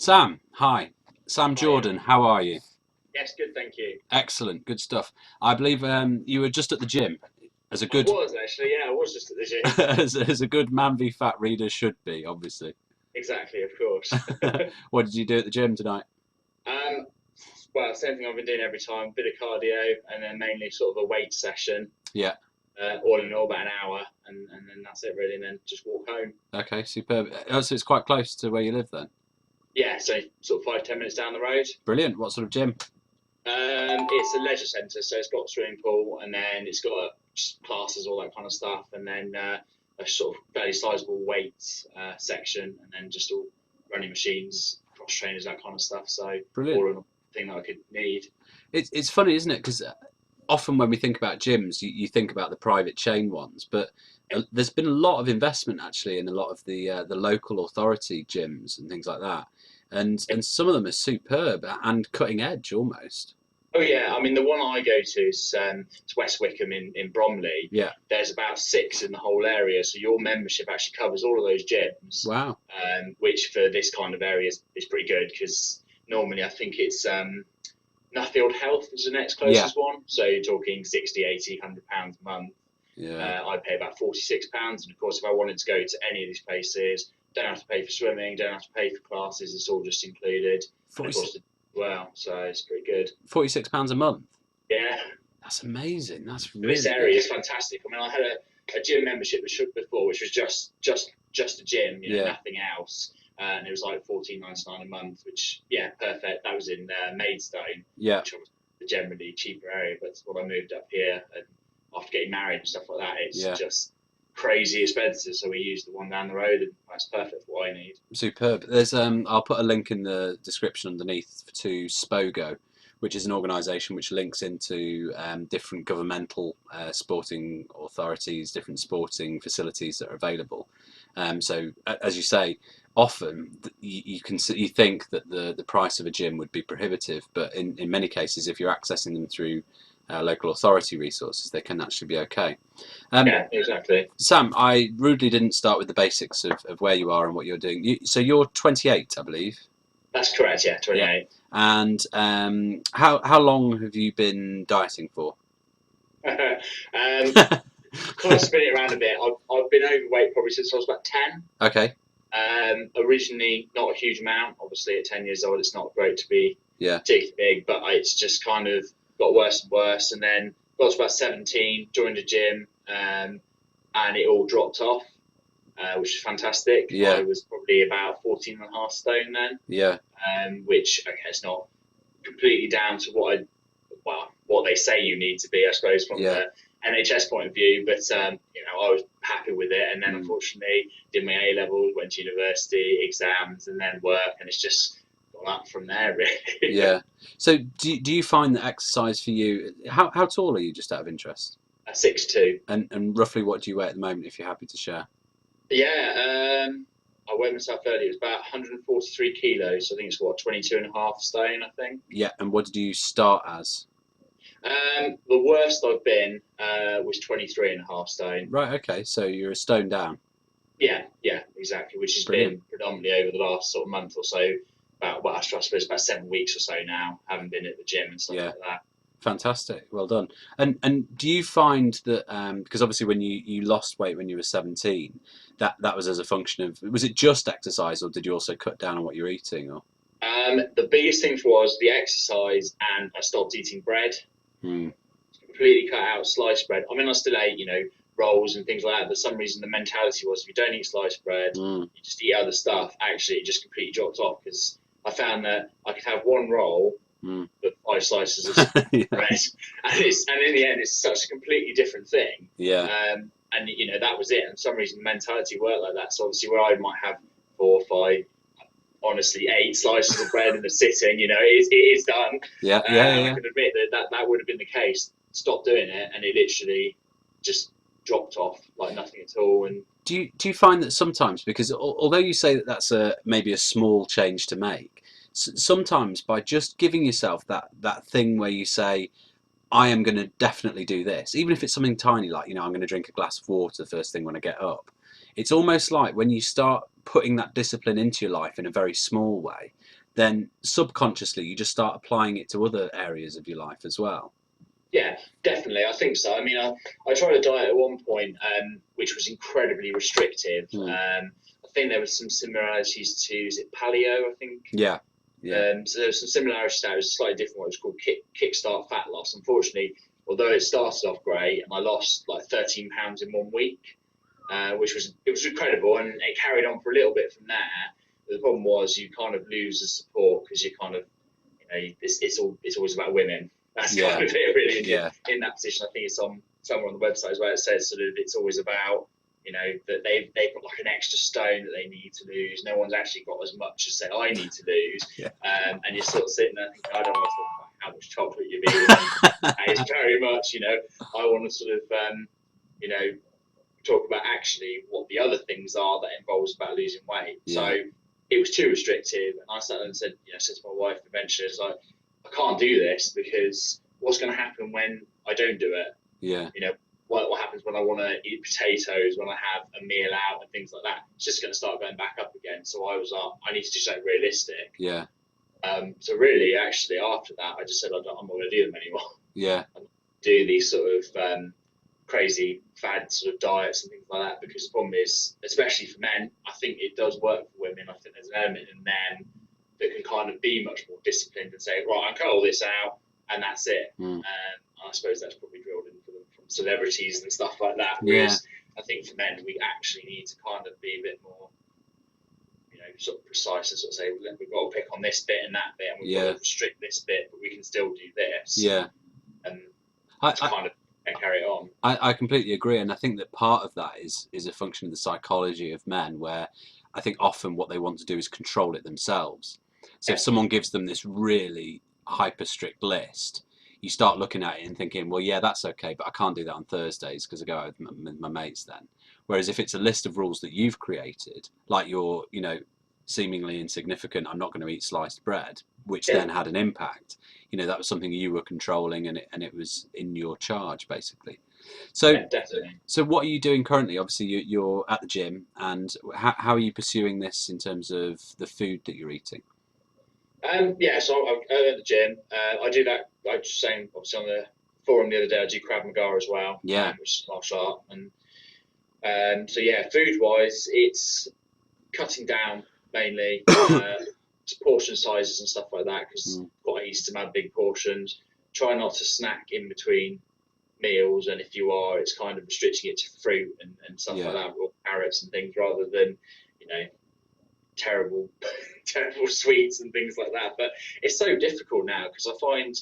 Sam, hi. Sam Hi. Jordan, how are you? Yes, good, thank you. Excellent, good stuff. I believe you were just at the gym, as a I good was actually, yeah, I was just at the gym. as a good Man v Fat reader should be, obviously. Exactly, of course. What did you do at the gym tonight? Um, well, same thing I've been doing every time, bit of cardio, and then mainly sort of a weight session. Yeah. All in all, about an hour, and then that's it really, and then just walk home. Okay, superb. Oh, so it's quite close to where you live then. Yeah, so sort of 5, 10 minutes down the road. Brilliant. What sort of gym? It's a leisure centre, so it's got a swimming pool, and then it's got just classes, all that kind of stuff, and then a sort of fairly sizable weights section, and then just all running machines, cross trainers, that kind of stuff. So Brilliant. all in all, thing that I could need. It's funny, isn't it? Because often when we think about gyms, you think about the private chain ones, but there's been a lot of investment actually in a lot of the local authority gyms and things like that, and some of them are superb and cutting edge almost. Oh yeah, I mean the one I go to is it's West Wickham in Bromley. Yeah. There's about six in the whole area, so your membership actually covers all of those gyms, Wow. which for this kind of area is pretty good because normally I think it's Nuffield Health is the next Yeah. closest one. So you're talking 60, 80, £100 a month. Yeah. I pay about £46. And of course, if I wanted to go to any of these places, don't have to pay for swimming, don't have to pay for classes. It's all just included. And of 46, course, well, so it's pretty good. £46 a month. Yeah. That's amazing. That's This really good. area is fantastic. I mean, I had a gym membership before, which was just a gym, Yeah. nothing else. And it was like 14.99 a month, which perfect. That was in Maidstone, Yeah. which was a generally cheaper area. But when I moved up here, and after getting married and stuff like that, it's Yeah. just crazy expensive. So we used the one down the road, and that's perfect for what I need. Superb. There's I'll put a link in the description underneath to Spogo, which is an organisation which links into different governmental sporting authorities, different sporting facilities that are available. So as you say, often you think that the price of a gym would be prohibitive, but in many cases, if you're accessing them through local authority resources, they can actually be okay. Yeah, exactly. Sam, I rudely didn't start with the basics of where you are and what you're doing. So you're 28, I believe. That's correct. Yeah, Yeah. 28. And how long have you been dieting for? Kind of spin it around a bit. I've been overweight probably since I was about 10. Okay. Originally, not a huge amount. Obviously, at 10 years old, it's not great to be Yeah. particularly big, but it's just kind of got worse and worse. And then got to about 17, joined a gym, and it all dropped off, which is fantastic. Yeah. I was probably about 14 and a half stone then, Yeah. which, okay, it's not completely down to what they say you need to be, I suppose, from Yeah. the NHS point of view. But I was happy with it, and then unfortunately did my A levels, went to university, exams, and then work, and it's just gone up from there, really. Yeah. So do you find that exercise for you? How tall are you, just out of interest? 6'2". And roughly what do you weigh at the moment, if you're happy to share? Yeah, I weighed myself earlier. It was about 143 kilos. So I think it's 22 and a half stone, I think. Yeah. And what did you start as? The worst I've been was 23 and a half stone. Right. Okay. So you're a stone down. Yeah, exactly. Which has Brilliant. been predominantly over the last sort of month or so. I suppose about 7 weeks or so now. Haven't been at the gym and stuff Yeah. like that. Fantastic, well done. And do you find that because obviously when you lost weight when you were 17, that was as a function of, was it just exercise, or did you also cut down on what you're eating? Or The biggest thing was the exercise, and I stopped eating bread. Hmm. Completely cut out sliced bread. I mean, I still ate, rolls and things like that. But for some reason, the mentality was if you don't eat sliced bread, you just eat other stuff. Actually, it just completely dropped off because I found that I could have one roll, but 5 slices of Yeah. bread, and in the end, it's such a completely different thing. Yeah. And that was it. And for some reason, the mentality worked like that. So obviously, where I might have 4 or 5, honestly, 8 slices of bread in a sitting, it is done. Yeah. I can admit that would have been the case. Stopped doing it, and it literally just dropped off like nothing at all. And Do you find that sometimes, because although you say that that's maybe a small change to make, sometimes by just giving yourself that thing where you say, I am going to definitely do this, even if it's something tiny like, I'm going to drink a glass of water first thing when I get up. It's almost like when you start putting that discipline into your life in a very small way, then subconsciously you just start applying it to other areas of your life as well. Yeah, definitely. I think so. I mean, I tried a diet at one point, which was incredibly restrictive. I think there was some similarities to, is it paleo, I think? Yeah. Yeah. So there was some similarities to that. It was a slightly different one. It was called Kickstart Fat Loss. Unfortunately, although it started off great, and I lost like 13 pounds in 1 week, which was incredible, and it carried on for a little bit from there. But the problem was you kind of lose the support because you kind of, it's always about women. That's kind of it, really. In that position, I think it's on somewhere on the website as well. It says sort of it's always about, that they've got like an extra stone that they need to lose. No one's actually got as much as say I need to lose. And you're sort of sitting there thinking, I don't want to talk about how much chocolate you've eaten. It's very much, I want to sort of, talk about actually what the other things are that involves about losing weight. So it was too restrictive, and I sat there and said to my wife eventually, it's like, I can't do this because what's going to happen when I don't do it? Yeah. What happens when I want to eat potatoes, when I have a meal out and things like that? It's just going to start going back up again. So I was like, I need to do something realistic. Yeah. So really, actually, after that, I just said, I'm not going to do them anymore. Yeah. Do these sort of crazy fad sort of diets and things like that, because the problem is, especially for men, I think it does work for women. I think there's an element in them that can kind of be much more disciplined and say, right, I'll cut all this out and that's it. I suppose that's probably drilled into them from celebrities and stuff like that. Whereas I think for men, we actually need to kind of be a bit more, sort of precise and sort of say, we've got to pick on this bit and that bit, and we've got to restrict this bit, but we can still do this. Yeah. And kind of carry it on. I completely agree, and I think that part of that is a function of the psychology of men, where I think often what they want to do is control it themselves. So if someone gives them this really hyper strict list, you start looking at it and thinking, well, yeah, that's okay, but I can't do that on Thursdays because I go out with my mates then. Whereas if it's a list of rules that you've created, like your, seemingly insignificant, I'm not going to eat sliced bread, which then had an impact, that was something you were controlling, and it was in your charge, basically. So, definitely. So what are you doing currently? Obviously, you're at the gym, and how are you pursuing this in terms of the food that you're eating? So I'm at the gym. I do that. I was saying, obviously, on the forum the other day, I do Krav Maga as well. Which is martial art. And food-wise, it's cutting down mainly. Portion sizes and stuff like that, because quite easy to have big portions. Try not to snack in between meals, and if you are, it's kind of restricting it to fruit and stuff like that, or carrots and things, rather than terrible sweets and things like that. But it's so difficult now because I find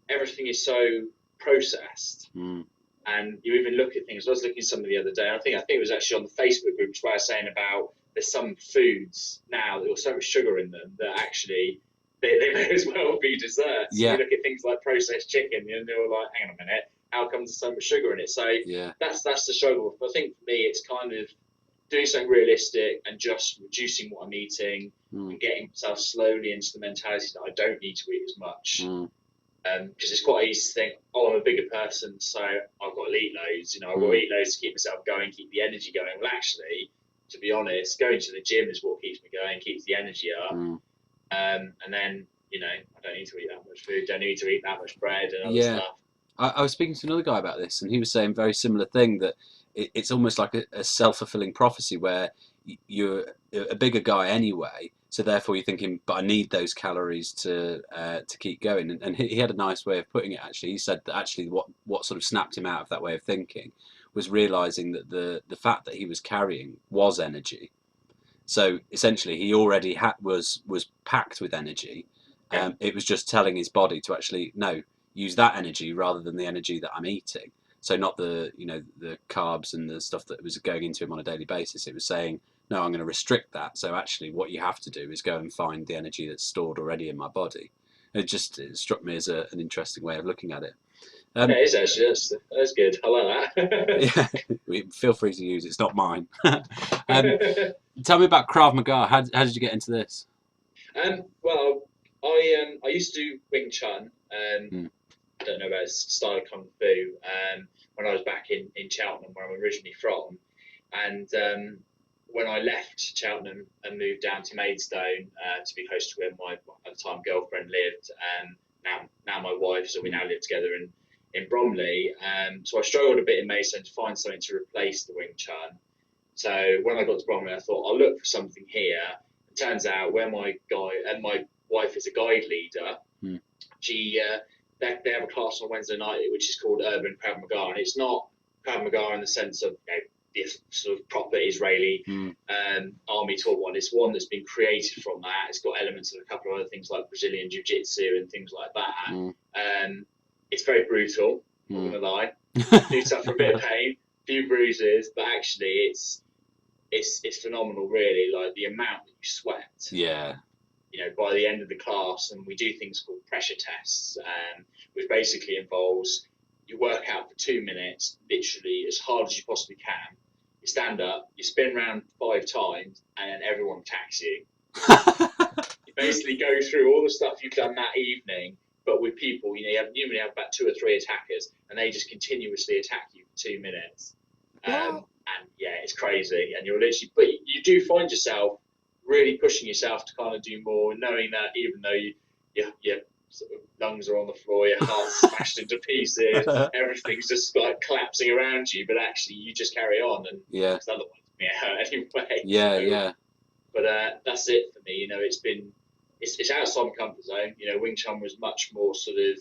everything is so processed. And you even look at things. I was looking at some the other day. I think it was actually on the Facebook groups where I was saying about there's some foods now that have so much sugar in them that actually they may as well be desserts. You look at things like processed chicken, and they're like, hang on a minute, how come there's so much sugar in it? So that's the struggle. But I think for me, it's kind of doing something realistic and just reducing what I'm eating and getting myself slowly into the mentality that I don't need to eat as much. Because it's quite easy to think, I'm a bigger person, so I've got to eat loads. I've got to eat loads to keep myself going, keep the energy going. Well, actually, to be honest, going to the gym is what keeps me going, keeps the energy up. And then, I don't need to eat that much food, don't need to eat that much bread and other stuff. I was speaking to another guy about this, and he was saying a very similar thing, that it's almost like a self-fulfilling prophecy, where you're a bigger guy anyway, so therefore you're thinking, but I need those calories to keep going. And he had a nice way of putting it, actually. He said that actually what sort of snapped him out of that way of thinking was realising that the fat that he was carrying was energy. So essentially he already was packed with energy. It was just telling his body to actually, no, use that energy rather than the energy that I'm eating. So not the the carbs and the stuff that was going into him on a daily basis. It was saying, no, I'm going to restrict that. So actually what you have to do is go and find the energy that's stored already in my body. It struck me as an interesting way of looking at it. It is actually. That's good. I like that. Feel free to use it. It's not mine. Tell me about Krav Maga. How did you get into this? Well, I used to do Wing Chun. I don't know about his style of Kung Fu. When I was back in Cheltenham, where I'm originally from, and when I left Cheltenham and moved down to Maidstone to be close to where my at the time girlfriend lived, now my wife, so we now live together in Bromley. So I struggled a bit in Maidstone to find something to replace the Wing Chun. So when I got to Bromley, I thought I'll look for something here. It turns out where my wife is a guide leader, she they have a class on Wednesday night which is called Urban Krav Maga, and it's not Krav Maga in the sense of the sort of proper Israeli army taught one. It's one that's been created from that. It's got elements of a couple of other things like Brazilian Jiu-Jitsu and things like that. It's very brutal, I'm not gonna lie. Do suffer a bit of pain, a few bruises, but actually it's phenomenal, really. Like the amount that you sweat. Yeah. By the end of the class, and we do things called pressure tests, which basically involves you work out for 2 minutes, literally as hard as you possibly can. You stand up, you spin around 5 times, and then everyone attacks you. You basically go through all the stuff you've done that evening, but with people, you normally have about 2 or 3 attackers, and they just continuously attack you for 2 minutes. And yeah, it's crazy. And you're literally, but you do find yourself really pushing yourself to kind of do more, knowing that even though your sort of lungs are on the floor, your heart's smashed into pieces, everything's just like collapsing around you, but actually you just carry on, and otherwise it hurt anyway. Yeah. But that's it for me. It's outside my comfort zone. Wing Chun was much more sort of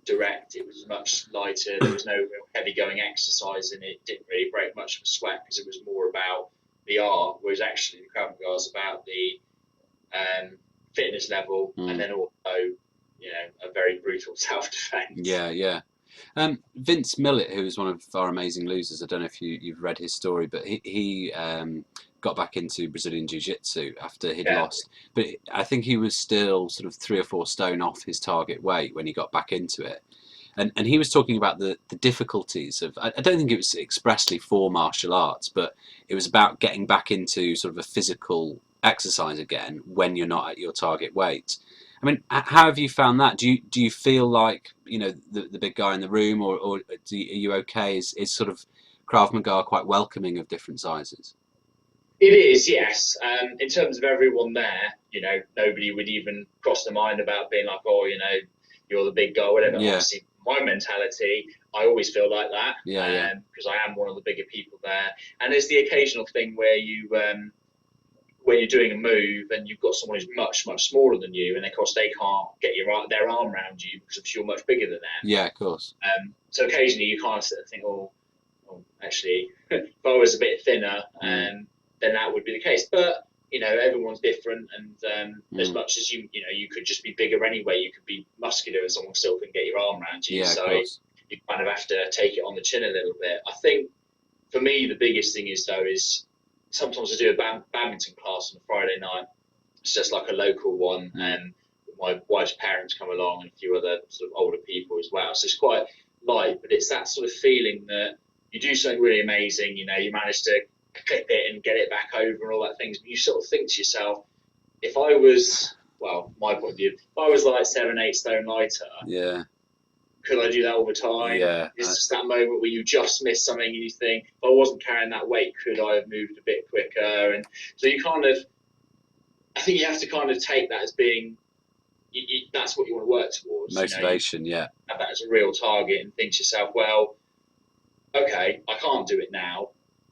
direct. It was much lighter. There was no real heavy going exercise in it. It didn't really break much of a sweat because it was more about the art, whereas actually the Krav Maga is about the fitness level, and then also a very brutal self-defense. Yeah. Vince Millett, who is one of our amazing losers, I don't know if you've read his story, but he got back into Brazilian Jiu-Jitsu after he'd lost, but I think he was still sort of 3 or 4 stone off his target weight when he got back into it. And he was talking about the difficulties of, I don't think it was expressly for martial arts, but it was about getting back into sort of a physical exercise again when you're not at your target weight. I mean, how have you found that? Do you feel like, the big guy in the room, or are you okay? Is sort of Krav Maga quite welcoming of different sizes? It is, yes. In terms of everyone there, nobody would even cross their mind about being like, oh, you're the big guy, whatever. Yeah. Obviously, my mentality, I always feel like that. Yeah. Because I am one of the bigger people there. And there's the occasional thing where when you're doing a move and you've got someone who's much, much smaller than you, and of course they can't get their arm around you because you're much bigger than them. Yeah, of course. So occasionally you kind of think, oh actually, if I was a bit thinner, then that would be the case. But everyone's different, and as much as you could just be bigger anyway. You could be muscular and someone still can get your arm around you. Yeah, so of course. You kind of have to take it on the chin a little bit. I think for me the biggest thing is sometimes I do a badminton class on a Friday night. It's just like a local one, and my wife's parents come along and a few other sort of older people as well. So it's quite light, but it's that sort of feeling that you do something really amazing. You manage to clip it and get it back over and all that things. But you sort of think to yourself, if I was, my point of view, if I was like 7-8 stone lighter, could I do that all the time? Yeah. It's just that moment where you just miss something and you think, if I wasn't carrying that weight, could I have moved a bit quicker? And so I think you have to kind of take that as being, that's what you want to work towards. Motivation, have that as a real target and think to yourself, well, okay, I can't do it now,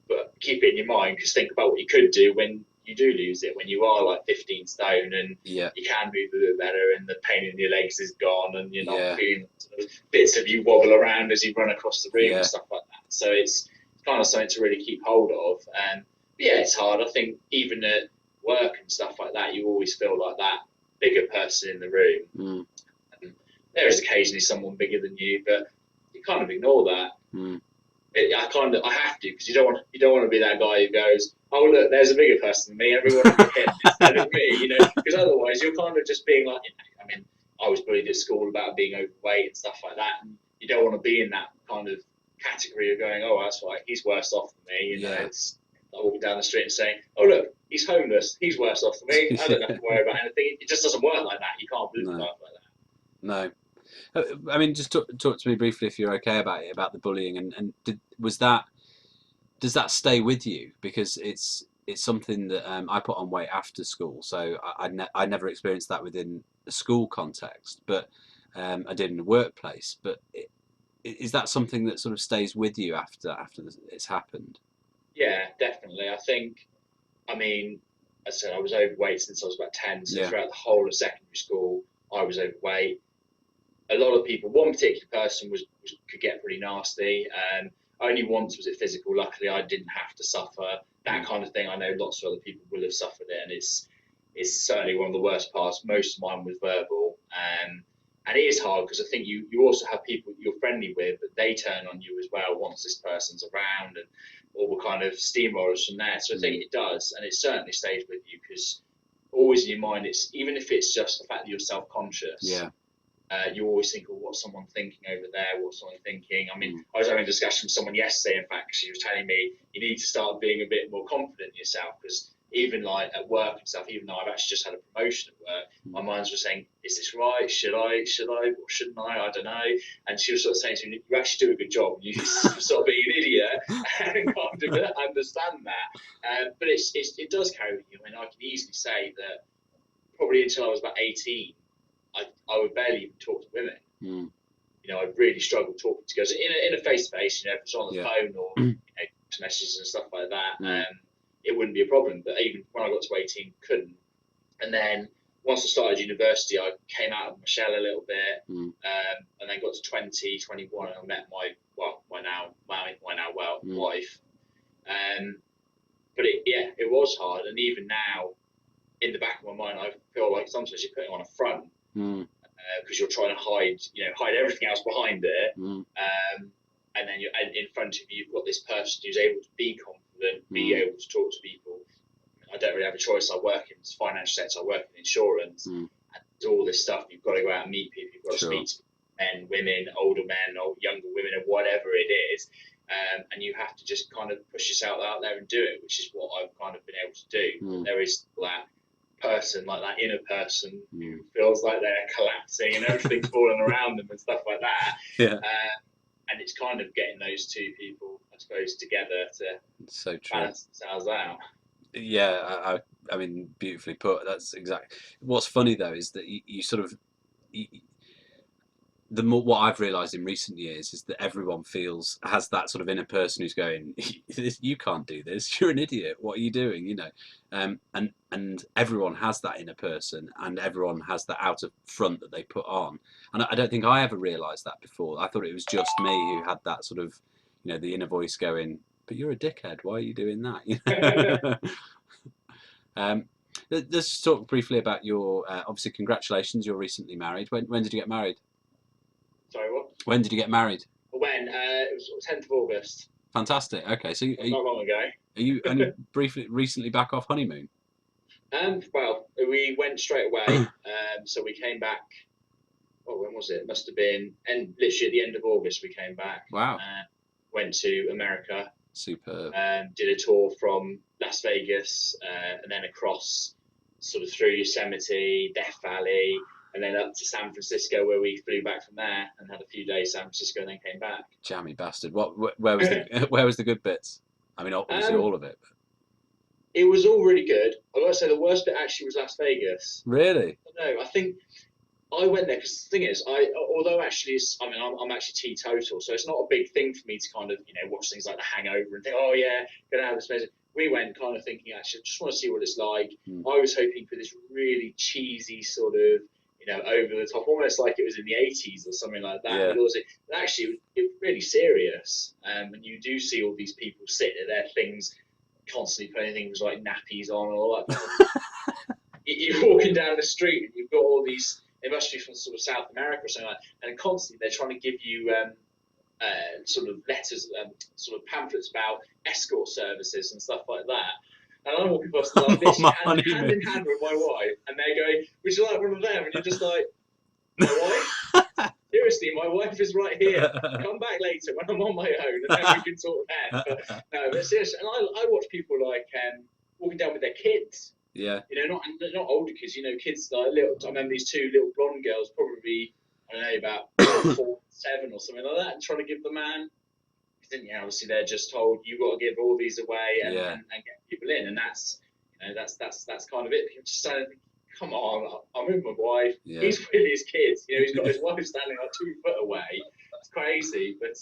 but keep it in your mind, because think about what you could do when you do lose it, when you are like 15 stone and you can move a bit better and the pain in your legs is gone and you're not feeling sort of bits of you wobble around as you run across the ring and stuff like that. So it's kind of something to really keep hold of. But it's hard. I think even at work and stuff like that, you always feel like that bigger person in the room. And there is occasionally someone bigger than you, but you kind of ignore that. I have to, because you don't want to be that guy who goes, oh look, there's a bigger person than me, everyone look at him instead of me, because otherwise you're kind of just being like, I mean, I was bullied at school about being overweight and stuff like that, and you don't want to be in that kind of category of going, oh, that's right, he's worse off than me. It's like walking down the street and saying, oh look, he's homeless, he's worse off than me, I don't have to worry about anything. It just doesn't work like that. You can't live life like that. No. I mean, just talk to me briefly, if you're okay about it, about the bullying, and does that stay with you? Because it's it's something that I put on weight after school, so I never experienced that within a school context, but I did in the workplace. But is that something that sort of stays with you after it's happened? Yeah, definitely. I think, I mean, as I said, I was overweight since I was about 10. So Yeah. throughout the whole of secondary school, I was overweight. A lot of people, one particular person could get pretty nasty. Only once was it physical. Luckily, I didn't have to suffer that kind of thing. I know lots of other people will have suffered it, and it's certainly one of the worst parts. Most of mine was verbal, and it is hard because I think you also have people you're friendly with, but they turn on you as well once this person's around, and all the kind of steamrollers from there. So I think it does, and it certainly stays with you because always in your mind, it's even if it's just the fact that you're self-conscious. Yeah. You always think, well, what's someone thinking over there? What's someone thinking? I mean, I was having a discussion with someone yesterday. In fact, she was telling me you need to start being a bit more confident in yourself because even like at work and stuff, even though I've actually just had a promotion at work, my mind's just saying, is this right? Should I? Or shouldn't I? I don't know. And she was sort of saying to me, you actually do a good job. You sort of being an idiot and kind of understand that. But it does carry with you. I mean, I can easily say that probably until I was about 18, I would barely even talk to women. Mm. You know, I really struggled talking to girls in a face to face. You know, if it's on the phone or messages and stuff like that, it wouldn't be a problem. But even when I got to 18, couldn't. And then once I started university, I came out of my shell a little bit, and then got to 20, 21, and I met my now wife. But it was hard, and even now, in the back of my mind, I feel like sometimes you're putting on a front. Because you're trying to hide everything else behind it, and then in front of you, you've got this person who's able to be confident, be able to talk to people. I don't really have a choice. I work in the financial sector. I work in insurance, and there's all this stuff. You've got to go out and meet people. You've got to speak to men, women, older men, or younger women, or whatever it is, and you have to just kind of push yourself out there and do it, which is what I've kind of been able to do. There is that person, like that inner person who feels like they're collapsing and everything's falling around them and stuff like that. Yeah. And it's kind of getting those two people, I suppose, together to balance themselves out. Yeah, I mean, beautifully put. That's exactly. What's funny though is that you sort of. What I've realised in recent years is that everyone has that sort of inner person who's going, you can't do this, you're an idiot, what are you doing, you know, and everyone has that inner person, and everyone has that outer front that they put on, and I don't think I ever realised that before. I thought it was just me who had that sort of, you know, the inner voice going, but you're a dickhead, why are you doing that, you know? Let's talk briefly about your obviously congratulations, you're recently married. When did you get married? Sorry, what? When did you get married? When? It was 10th of August. Fantastic. Okay, so not long ago. Are you only recently back off honeymoon? Well, we went straight away. So we came back. Oh, when was it? It must have been literally at the end of August. We came back. Wow. Went to America. Superb. Did a tour from Las Vegas and then across, sort of through Yosemite, Death Valley, and then up to San Francisco, where we flew back from there and had a few days in San Francisco, and then came back. Jammy bastard! Where was the good bits? I mean, obviously all of it. But... It was all really good. I've got to say the worst bit actually was Las Vegas. Really? No, I think I went there because the thing is, although actually, I'm actually teetotal, so it's not a big thing for me to kind of watch things like The Hangover and think, oh yeah, gonna have this amazing. We went kind of thinking, actually, I just want to see what it's like. I was hoping for this really cheesy sort of, over the top, almost like it was in the 80s or something like that. Yeah. But actually, it was really serious. And you do see all these people sitting at their things, constantly putting things like nappies on and all that. You're walking down the street and you've got all these, they must be from sort of South America or something like that, and constantly they're trying to give you sort of letters, sort of pamphlets about escort services and stuff like that. And I'm walking past them like this, hand in hand with my wife, and they're going, would you like one of them? And you're just like, my wife? Seriously, my wife is right here. Come back later when I'm on my own, and then we can talk then. But no, but seriously, and I watch people like walking down with their kids. Yeah. Not older kids, kids like little. I remember these two little blonde girls, probably, I don't know, about 4, 7 or something like that, and trying to give the man didn't you? Obviously, they're just told you've got to give all these away and, Yeah. and get people in, and that's that's kind of it. People just saying, come on, I'm with my wife. Yeah. He's with his kids. He's got his wife standing like 2 foot away. It's crazy, but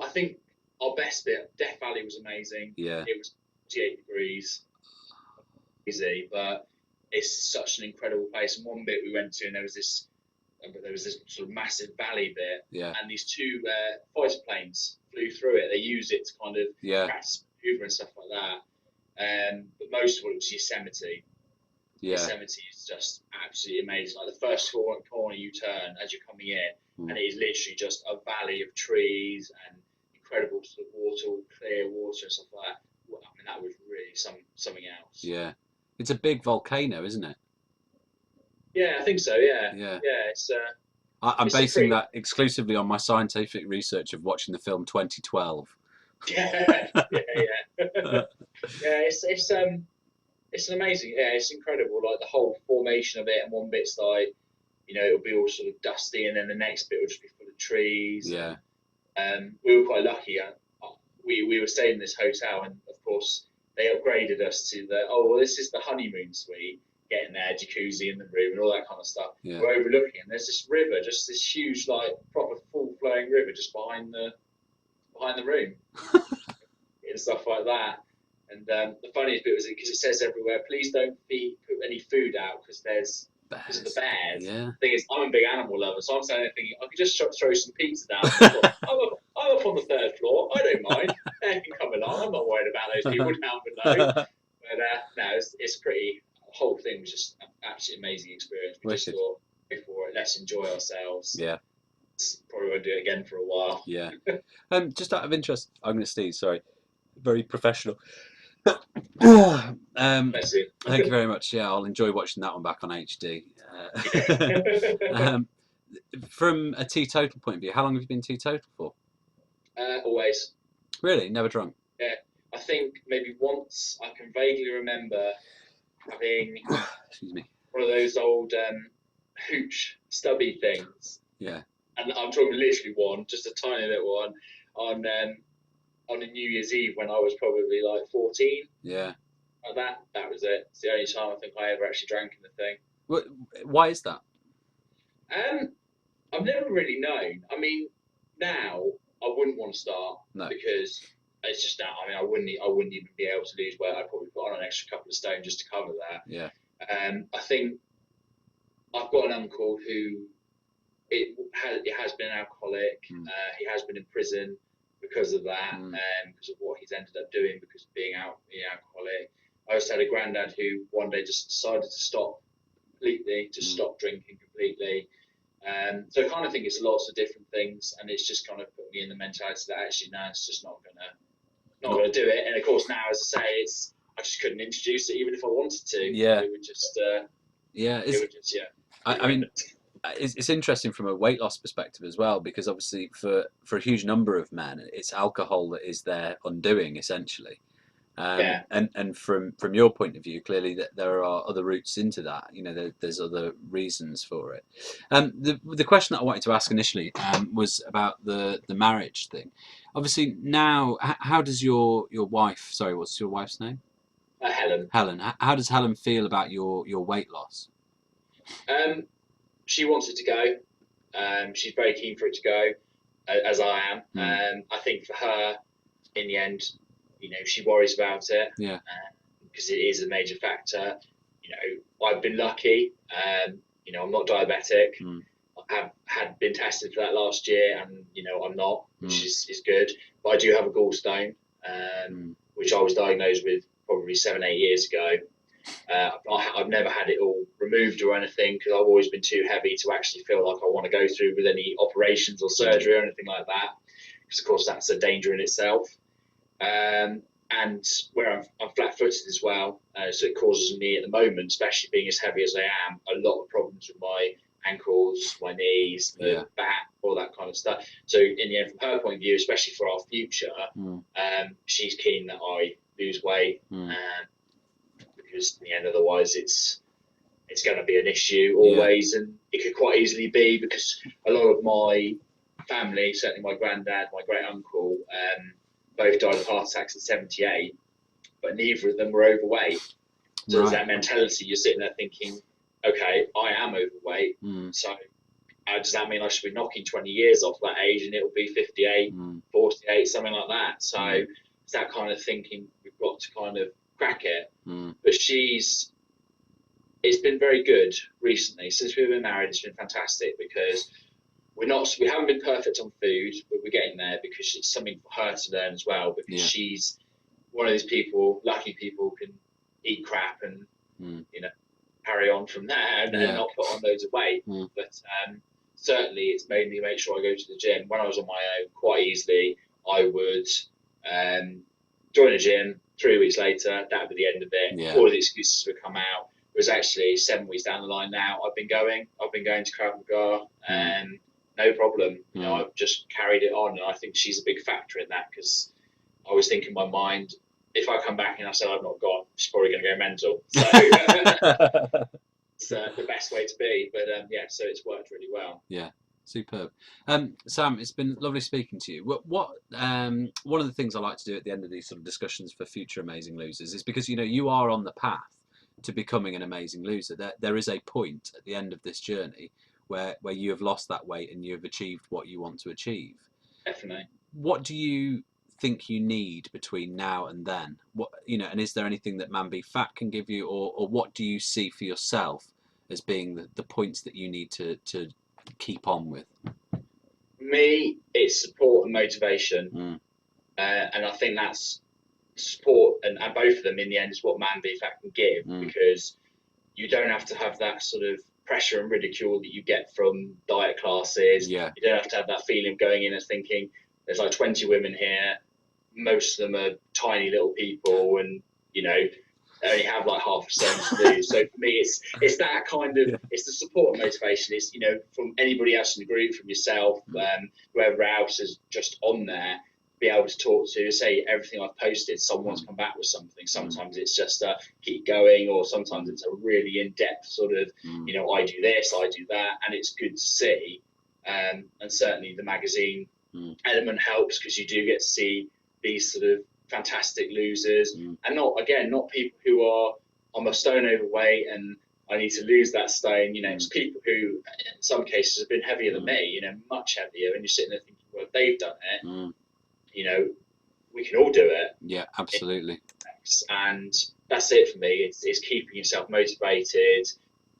I think our best bit, Death Valley, was amazing. Yeah. It was 48 degrees, easy, but it's such an incredible place. And one bit we went to, and there was this sort of massive valley bit, Yeah. and these 2 fighter planes flew through it. They use it to kind of practice maneuver and stuff like that. But most of all, it was Yosemite. Yeah. Yosemite is just absolutely amazing. Like the first corner you turn as you're coming in, and it is literally just a valley of trees and incredible sort of water, clear water and stuff like that. Well, I mean, that was really something else. Yeah. It's a big volcano, isn't it? Yeah, I think so. Yeah. Yeah. Yeah. It's. I'm it's basing that exclusively on my scientific research of watching the film 2012. Yeah. Yeah. It's an amazing. Yeah, it's incredible. Like the whole formation of it, and one bit's like, it'll be all sort of dusty, and then the next bit will just be full of trees. Yeah. We were quite lucky. We were staying in this hotel, and of course they upgraded us to this is the honeymoon suite. Getting there, jacuzzi in the room, and all that kind of stuff. Yeah. We're overlooking, and there's this river, just this huge, like proper full flowing river, just behind the room, and stuff like that. And the funniest bit was because it says everywhere, please don't put any food out because of the bears. Yeah. The thing is, I'm a big animal lover, so I'm saying thinking I could just throw some pizza down. I'm up on the 3rd floor. I don't mind. They can come along. I'm not worried about those people down below. But no, it's pretty. The whole thing was just an absolutely amazing experience. We just thought, go for it. Let's enjoy ourselves. Yeah. Probably won't do it again for a while. Yeah. Just out of interest, I'm going to sneeze. Sorry. Very professional. Bless you. Thank you very much. Yeah, I'll enjoy watching that one back on HD. From a teetotal point of view, how long have you been teetotal for? Always. Really? Never drunk? Yeah. I think maybe once I can vaguely remember having excuse me, one of those old hooch stubby things. Yeah. And I'm talking literally one, just a tiny little one, on a New Year's Eve when I was probably like 14. Yeah. That was it. It's the only time I think I ever actually drank in the thing. Why is that? I've never really known. I mean, now I wouldn't want to start because it's just that. I mean, I wouldn't even be able to lose weight. I'd probably put on an extra couple of stone just to cover that. Yeah. I think I've got an uncle who it has been an alcoholic. He has been in prison because of that, because of what he's ended up doing because of being alcoholic. I also had a granddad who one day just decided to stop completely, stop drinking completely. So I kind of think it's lots of different things, and it's just kind of put me in the mentality that actually now it's just not gonna do it. And of course now, as I say, I just couldn't introduce it even if I wanted to. Yeah. It would just. I mean, it's interesting from a weight loss perspective as well, because obviously for a huge number of men, it's alcohol that is their undoing essentially. And from your point of view, clearly that there are other routes into that. There's other reasons for it. The question that I wanted to ask initially was about the marriage thing. Obviously now, how does your wife? Sorry, what's your wife's name? Helen. Helen. How does Helen feel about your weight loss? She wants it to go. She's very keen for it to go, as I am. I think for her, in the end, she worries about it. Yeah. Because it is a major factor. I've been lucky. I'm not diabetic. I had been tested for that last year, and I'm not, which is good. But I do have a gallstone, which I was diagnosed with probably 7-8 years ago. I've never had it all removed or anything because I've always been too heavy to actually feel like I want to go through with any operations or surgery or anything like that. Because of course that's a danger in itself. And where I'm flat-footed as well, so it causes me at the moment, especially being as heavy as I am, a lot of problems with my ankles, my knees, the back, all that kind of stuff. So in the end, from her point of view, especially for our future, she's keen that I lose weight, because in the end, otherwise it's going to be an issue always, and it could quite easily be because a lot of my family, certainly my granddad, my great uncle, both died of heart attacks at 78, but neither of them were overweight. So there's that mentality. You're sitting there thinking, okay, I am overweight. So does that mean I should be knocking 20 years off that age and it'll be 58, 48, something like that? So it's that kind of thinking we've got to kind of crack it. But it's been very good recently. Since we've been married, it's been fantastic because we haven't been perfect on food, but we're getting there because it's something for her to learn as well, because she's one of these lucky people who can eat crap and, carry on from there and not put on loads of weight. But certainly it's made me make sure I go to the gym. When I was on my own, quite easily, I would join a gym. 3 weeks later, that would be the end of it. All the excuses would come out. It was actually 7 weeks down the line now. I've been going to Krav Maga, and no problem. You know, I've just carried it on, and I think she's a big factor in that, because I was thinking in my mind, if I come back and I said I've not gone, she's probably going to go mental. So it's the best way to be. But so it's worked really well. Yeah, superb. Sam, it's been lovely speaking to you. What one of the things I like to do at the end of these sort of discussions for future Amazing Losers is, because you are on the path to becoming an amazing loser. There is a point at the end of this journey where you have lost that weight and you have achieved what you want to achieve. Definitely. What do you think you need between now and then? And is there anything that Man Be Fat can give you, or what do you see for yourself as being the points that you need to keep on with? For me, it's support and motivation, and I think that's support, and both of them in the end is what Man Be Fat can give, because you don't have to have that sort of pressure and ridicule that you get from diet classes. You don't have to have that feeling going in and thinking there's like 20 women here, most of them are tiny little people, and they only have like half a stone to lose. So for me, it's that kind of it's the support and motivation. It's from anybody else in the group, from yourself, whoever else is just on there, be able to talk to, say everything I've posted, someone's come back with something. Sometimes it's just keep going, or sometimes it's a really in-depth sort of, I do this, I do that, and it's good to see. And certainly the magazine element helps, because you do get to see these sort of fantastic losers, and not people who are, I'm a stone overweight and I need to lose that stone. It's people who in some cases have been heavier than me, much heavier, and you're sitting there thinking, well, if they've done it, we can all do it. Yeah, absolutely. And that's it for me. It's keeping yourself motivated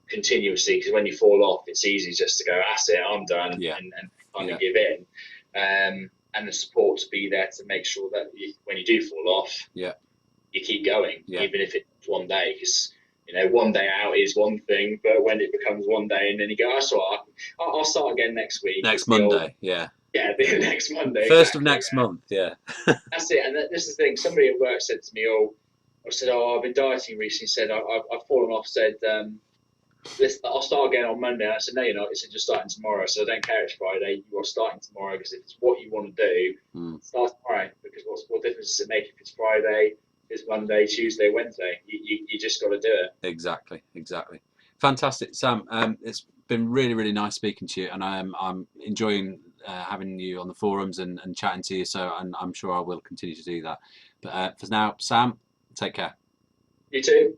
continuously, because when you fall off, it's easy just to go, that's it, I'm done, and kind of give in. And the support to be there to make sure that when you do fall off, you keep going, even if it's one day. Because one day out is one thing, but when it becomes one day and then you go, I'll start again next week. Next Monday, the next Monday. First of next month, That's it. And this is the thing. Somebody at work said to me, I've been dieting recently. Said I've fallen off. Said I'll start again on Monday. And I said, no, you're not. He said, you're starting tomorrow. So I don't care it's Friday. You are starting tomorrow, because if it's what you want to do, start tomorrow. Because what difference does it make if it's Friday, if it's Monday, Tuesday, Wednesday? You just got to do it. Exactly. Fantastic, Sam. It's been really, really nice speaking to you, and I'm enjoying having you on the forums and chatting to you. So I'm sure I will continue to do that. But for now, Sam, take care. You too.